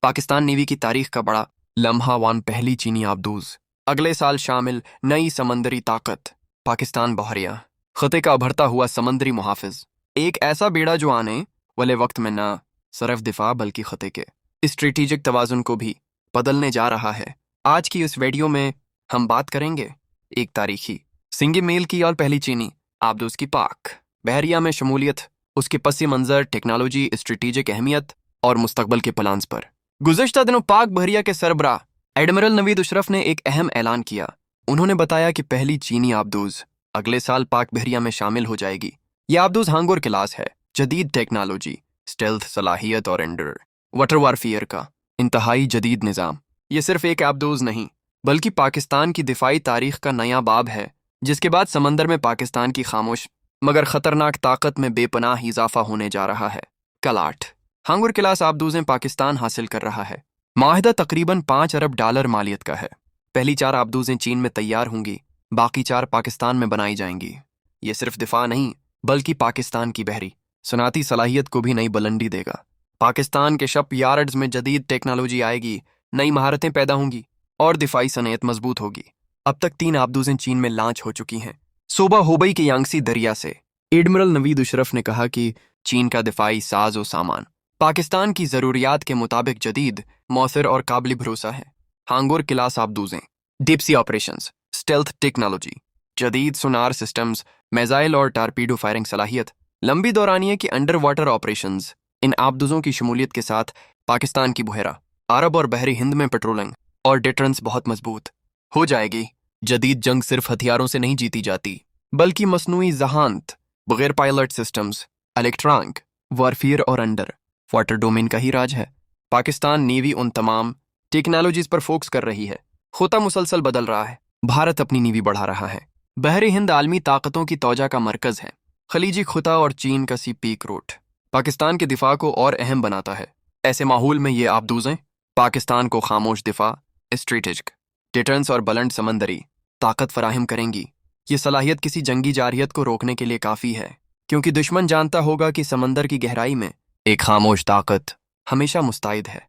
Pakistan navy की तारीख का बड़ा लम्हा वन पहली चीनी आबदूज अगले साल शामिल नई समंदरी ताकत पाकिस्तान बहरिया खते का उभरता हुआ समंदरी मुहाफिज एक ऐसा बेड़ा जो आने वाले वक्त में न सिर्फ दिफा बल्कि खते के स्ट्रेटेजिक तवाजुन को भी बदलने जा रहा है। आज की इस वीडियो में हम बात करेंगे एक तारीखी सिंगे मेल की और पहली चीनी आबदूज की पाक बहरिया में शमूलियत, उसके पसी मंजर, टेक्नोलॉजी, स्ट्रेटेजिक अहमियत और मुस्तकबल के प्लान्स पर। गुज़श्ता दिनों पाक बहरिया के सरबराह एडमिरल नवीद अशरफ ने एक अहम ऐलान किया। उन्होंने बताया कि पहली चीनी आबदूज अगले साल पाक बहरिया में शामिल हो जाएगी। यह आबदूज हांगुर क्लास है, जदीद टेक्नोलॉजी, स्टेल्थ सलाहियत और अंडर वाटर वारफेयर का इंतहाई जदीद निज़ाम। ये सिर्फ एक आबदूज नहीं बल्कि पाकिस्तान की दिफाई तारीख का नया बाब है, जिसके बाद समंदर में पाकिस्तान की खामोश मगर खतरनाक ताकत में बेपनाह इजाफा होने जा रहा है। कल 8 हांगुर क्लास आबदूजें पाकिस्तान हासिल कर रहा है। माहिदा तकरीबन $5 अरब मालियत का है। पहली 4 आबदूजें चीन में तैयार होंगी, बाकी 4 पाकिस्तान में बनाई जाएंगी। ये सिर्फ दिफा नहीं बल्कि पाकिस्तान की बहरी सनाती सलाहियत को भी नई बुलंदी देगा। पाकिस्तान के शप यार्ड्स में जदीद टेक्नोलॉजी आएगी, नई महारतें पैदा होंगी और दिफाई सनयत मजबूत होगी। अब तक 3 आबदूजें चीन में लॉन्च हो चुकी हैं। सोबा होबई के यांगसी दरिया से एडमिरल नवीद अशरफ ने कहा कि चीन का दिफाई साज और सामान पाकिस्तान की ज़रूरियात के मुताबिक जदीद, मौसर और काबिल भरोसा है। हांगुर क्लास आबदूजें deep sea operations, stealth technology, जदीद सोनार सिस्टम्स, मिसाइल और टारपीडो फायरिंग सलाहियत, लंबी दौरानिये की अंडर वाटर ऑपरेशंस। इन आबदूजों की शमूलियत के साथ पाकिस्तान की बुहरा, अरब और बहरी हिंद में पेट्रोलिंग और डिटरेंस बहुत मजबूत हो जाएगी। जदीद जंग सिर्फ हथियारों से नहीं जीती जाती बल्कि मसनूई जहानत, बगैर पायलट सिस्टम्स, इलेक्ट्रॉनिक वारफेयर और अंडर वाटर डोमेन का ही राज है। पाकिस्तान नेवी उन तमाम टेक्नोलॉजीज पर फोकस कर रही है। खोता मुसलसल बदल रहा है। भारत अपनी नेवी बढ़ा रहा है। बहरी हिंद आलमी ताकतों की तौजा का मरकज है। खलीजी खुता और चीन का सी पीक रूट पाकिस्तान के दिफा को और अहम बनाता है। ऐसे माहौल में ये आबदूजें पाकिस्तान को खामोश दिफा, स्ट्रेटेजिक डिटरेंस और बुलंद समंदरी ताकत फराहम करेंगी। ये सलाहियत किसी जंगी जारियत को रोकने के लिए काफ़ी है, क्योंकि दुश्मन जानता होगा कि समंदर की गहराई में एक खामोश ताकत हमेशा मुस्तैद है।